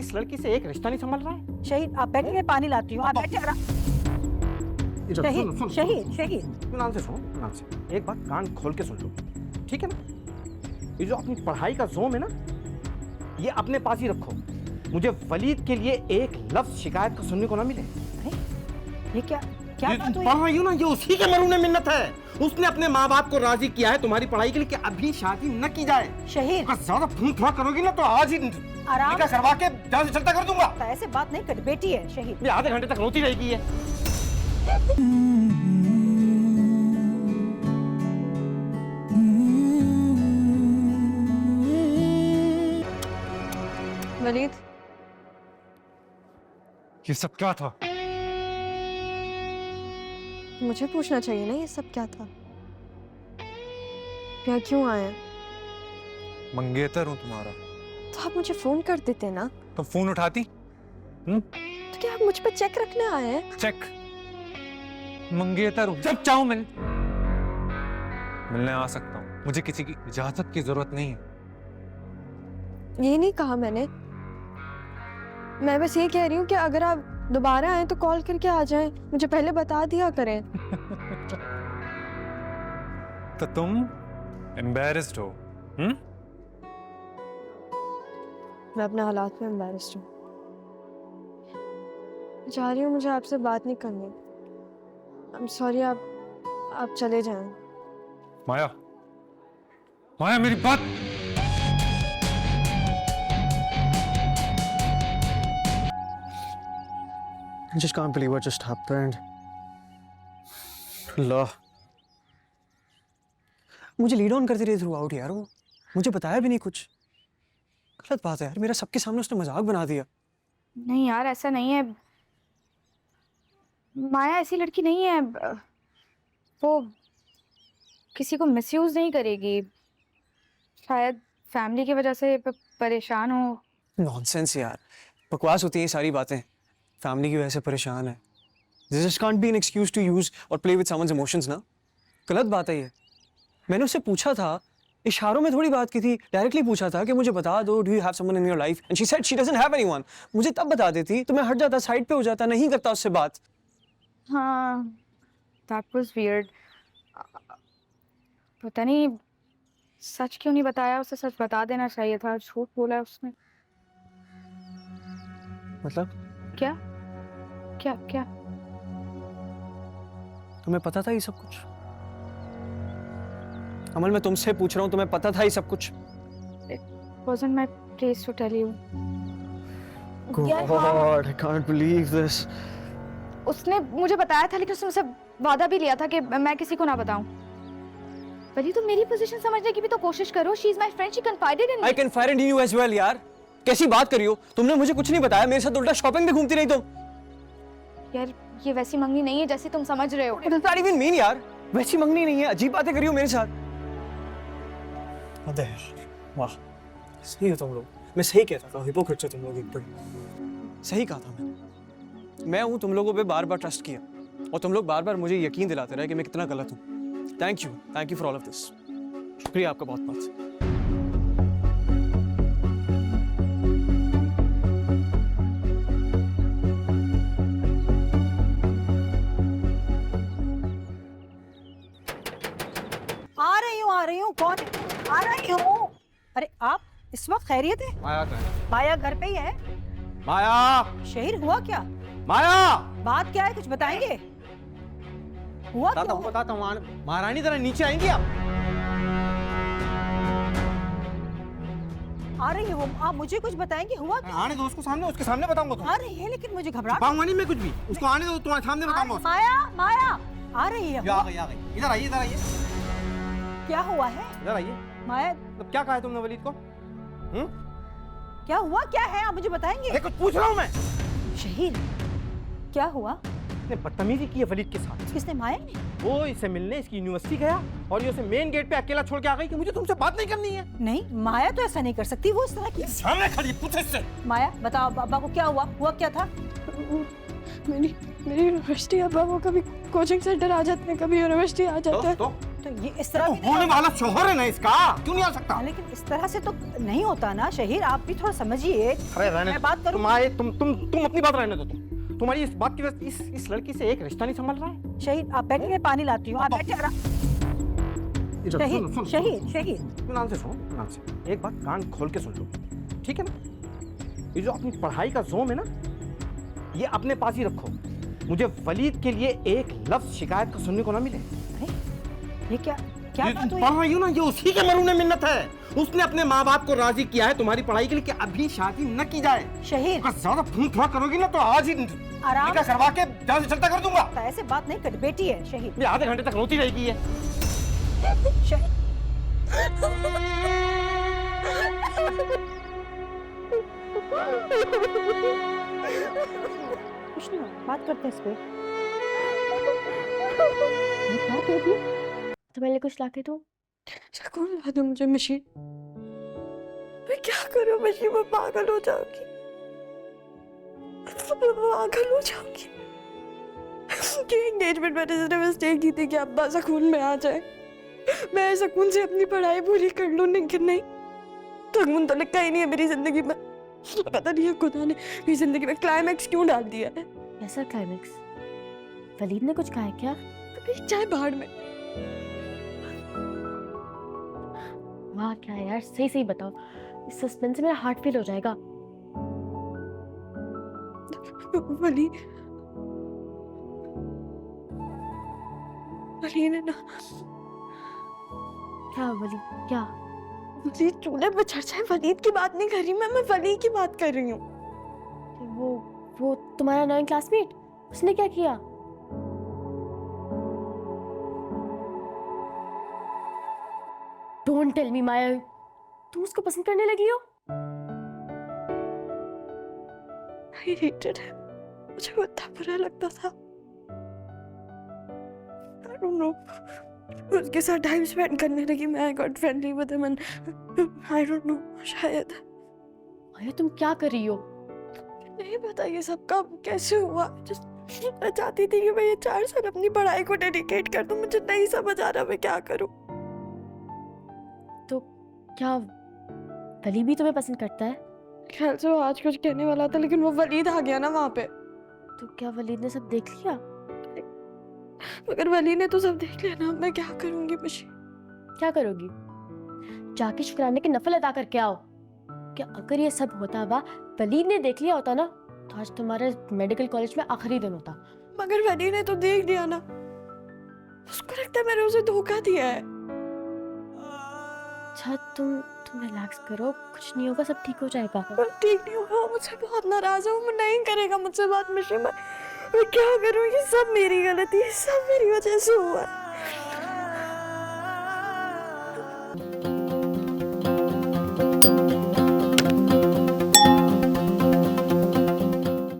इस लड़की से एक रिश्ता नहीं संभल रहा है। शहीद आप बैठिए, पानी लाती हूँ, आप बैठे। शहीद शहीद शहीद नाम से सुनो, नाम से एक बात कान खोल के सुन लो, ठीक है ना? ये जो अपनी पढ़ाई का जोम है ना, ये अपने पास ही रखो। मुझे वलीद के लिए एक लफ्ज शिकायत का सुनने को ना मिले। ये क्या क्या बात हुई? पढ़ रही हो ना, ये उसी के मरूने मिन्नत है। उसने अपने माँ बाप को राजी किया है तुम्हारी पढ़ाई के लिए कि अभी शादी न की जाए। शहीद अगर ज्यादा फूंक फाक करोगी ना तो आज ही आराम निकाह करवा के जान से चलता कर दूंगा। ऐसे बात नहीं कर, बेटी है शहीद। ये आधे घंटे तक रोती रहेगी ये। वलीद, ये सब क्या था? मुझे पूछना चाहिए ना ये सब क्या था? यहाँ क्यों आए? मंगेतर हूँ तुम्हारा। तो आप मुझे फोन कर देते ना। तो फोन उठाती? तो क्या आप मुझ पे चेक रखने आए हैं? चेक? मंगेतर हूँ, जब चाहूँ मिलने आ सकता हूँ। मुझे किसी की इजाजत की जरूरत नहीं है। ये नहीं कहा मैंने। मैं बस ये कह रही हूँ कि अगर आप दोबारा आए तो कॉल करके आ जाएं, मुझे पहले बता दिया करें। तो तुम एम्बैरेस्ड हो? मैं अपने हालात में एम्बैरेस्ड हूँ। जा रही हूँ, मुझे आपसे बात नहीं करनी। आई एम सॉरी, आप चले जाएं। माया, माया मेरी बात। I just can't believe what just happened. अल्लाह, मुझे लीड ऑन करती रही थ्रू आउट यार। वो मुझे बताया भी नहीं कुछ। गलत बात है यार, मेरा सबके सामने उसने मजाक बना दिया। नहीं यार, ऐसा नहीं है। माया ऐसी लड़की नहीं है। वो किसी को मिसयूज नहीं करेगी। शायद फैमिली की वजह से परेशान हो। नॉनसेंस यार, बकवास होती हैं ये सारी बातें। फैमिली की वजह से परेशान है। This just can't be an excuse to use or play with someone's emotions ना। गलत बात है ये। मैंने उससे पूछा था, इशारों में थोड़ी बात की थी, डायरेक्टली पूछा था कि मुझे बता दो, do you have someone in your life? And she said she doesn't have anyone. मुझे तब बता देती तो मैं हट जाता, साइड पे हो जाता, नहीं करता उससे बात। हाँ, that was weird। पता नहीं सच क्यों नहीं बताया। उसे सच बता देना चाहिए था, झूठ बोला है उसने। मतलब क्या क्या क्या? तुम्हें पता था ये सब कुछ? अमल, मैं तुमसे पूछ रहा हूँ, तुम्हें पता था ये सब कुछ? Wasn't my place to tell you। God, I can't believe this। उसने मुझे बताया था, लेकिन उसने मुझसे वादा भी लिया था कि मैं किसी को ना बताऊं। वली, तुम मेरी पोजीशन समझने की भी तो कोशिश करो। She is my friend, she confided in me। I confided in you as well यार। कैसी बात कर रही हो? तुमने मुझे कुछ नहीं बताया, मेरे साथ उल्टा शॉपिंग पे घूमती रही तुम। यार, ये वैसी मंगनी नहीं है जैसी तुम समझ रहे हो। What does that even mean यार? वैसी मंगनी नहीं है, अजीब बातें करी हो मेरे साथ। अबे वाह, सही हो तुम लोग। मैं सही कहता था, हिपोक्रेट्स हो तुम लोग एक बड़े। सही कहा था मैंने। मैं हूँ तुम लोगों पे बार बार ट्रस्ट किया और तुम लोग बार बार मुझे यकीन दिलाते रहे कि मैं कितना गलत हूँ। Thank you for all of this. शुक्रिया आपका बहुत बहुत। आ रही हूँ। कौन? आ रही हूँ। अरे आप इस वक्त खैरियत है? माया कहाँ है? माया घर पे ही है। माया, शहीद हुआ क्या? माया, बात क्या है, कुछ बताएंगे? हुआ क्या? बताता हूँ। महारानी जरा नीचे आएंगी आप? आ रही हूँ, आप मुझे कुछ बताएंगे? हुआ क्या? आने दो उसको सामने, उसके सामने बताऊंगा तुम। आ रही है, लेकिन मुझे घबराहट। पाऊंगा नहीं मैं कुछ भी। उसको आने दो, तुम्हारे सामने बताऊंगा। माया माया आ रही है। आ गई। इधर आइए, इधर आइए, क्या हुआ है? इधर आइए। माया, मतलब क्या कहा है तुमने वलीद को? क्या हुआ क्या है, आप मुझे बताएंगे? अरे कुछ पूछ रहा हूँ मैं। शहीद, क्या हुआ? ने बदतमीजी की है वलीद के साथ। किसने? माया ने? वो इसे मिलने इसकी यूनिवर्सिटी गया और ये उसे मेन गेट पे अकेला छोड़ के आ गई कि मुझे तुमसे बात नहीं करनी है। नहीं, माया तो ऐसा नहीं कर सकती। वो इस तरह की। सामने खड़ी पूछ इससे। माया बताओ, बाबा को क्या हुआ? हुआ क्या था? मेरी यूनिवर्सिटी, अब वो कभी कोचिंग सेंटर आ जाते हैं, कभी यूनिवर्सिटी आ जाता है। तो तो ये इस तरह भी होने वाला शोहर है ना इसका, क्यों नहीं आ सकता? हाँ, लेकिन इस तरह से तो नहीं होता ना शहीर, आप भी थोड़ा समझिए। अरे रहने मैं बात करूं? तुम आए, तुम अपनी बात रहने दो। तुम्हारी इस बात की वजह से इस लड़की से एक रिश्ता नहीं संभल रहा है। शहीद आप बैठिए, मैं पानी लाती हूँ, आप बैठिए आराम। शहीद शहीद शहीद ध्यान से सुनो, ध्यान से। एक बात कान खोल के सुन लो, ठीक है ना? ये जो अपनी पढ़ाई का जोम है ना, ये अपने पास ही रखो। मुझे वलीद के लिए एक लफ्ज शिकायत का सुनने को ना मिले। अरे ये क्या क्या ये बात तुम हुई? पढ़ रही हो ना, ये उसी के मरूने मिन्नत है। उसने अपने माँ बाप को राजी किया है तुम्हारी पढ़ाई के लिए कि अभी शादी न की जाए। शहीद अगर ज्यादा फूंक फुआ करोगी ना तो आज ही आराम निकाह करवा के जान से चलता कर दूंगा। ऐसे बात नहीं कर, बेटी है शहीद। ये आधे घंटे तक रोती रहेगी ये। शहीद कुछ नहीं हुआ, बात करते हैं इस पे। ये क्या कह दिया? तुम्हारे लिए कुछ लाके दो। सुकून ला दो मुझे मशीन। मैं क्या करूं मशीन, मैं पागल हो जाऊंगी, मैं पागल हो जाऊंगी। कि एंगेजमेंट में जिसने मिस्टेक की थी कि अब्बा सुकून में आ जाए, मैं सुकून से अपनी पढ़ाई पूरी कर लूं, लेकिन नहीं, सुकून तो लिखा ही नहीं है मेरी जिंदगी में। पता नहीं है खुदा ने मेरी जिंदगी में क्लाइमैक्स क्यों डाल दिया है। ऐसा क्लाइमैक्स? वलीद ने कुछ कहा है क्या? चाहे बाहर में। वाह क्या है यार, सही सही बताओ, इस सस्पेंस से मेरा हार्ट फेल हो जाएगा। वली वली ने ना, क्या वली क्या? वली चूल्हे पर चढ़ जाए, वलीद की बात नहीं कर रही मैं वली की बात कर रही हूँ। वो तुम्हारा नया क्लासमेट, उसने क्या किया? डोंट टेल मी माया, तुम उसको पसंद करने लगी हो? I hated him. मुझे वो इतना बुरा लगता था। I don't know. उसके साथ टाइम स्पेंड करने लगी मैं, I got friendly with him and I don't know, शायद। माया तुम क्या कर रही हो? नहीं पता ये सब कब कैसे हुआ। Just मैं चाहती थी कि मैं ये 4 साल अपनी पढ़ाई को डेडिकेट कर दूं, मुझे नहीं समझ आ रहा मैं क्या करूं। तो क्या वली भी तुम्हें पसंद करता है? ख्याल से वो आज कुछ कहने वाला था, लेकिन वो वलीद आ गया ना वहाँ पे। तो क्या वलीद ने सब देख लिया? मगर वली ने तो सब देख लिया ना, मैं क्या करूंगी बशी? क्या करोगी? जाके शुक्राने के नफल अदा करके आओ। क्या अगर ये सब होता हुआ वलीद ने देख लिया होता ना, तो आज तुम्हारे मेडिकल कॉलेज में आखिरी दिन होता। मगर वली ने तो देख लिया ना, उसको लगता है मैंने उसे धोखा दिया है। अच्छा तुम रिलैक्स करो, कुछ नहीं होगा, सब ठीक हो जाएगा। पर ठीक नहीं होगा, वो मुझसे बहुत नाराज है, वो नहीं करेगा मुझसे बात। मैं क्या करूं, ये सब मेरी गलती है, सब मेरी वजह से हुआ है।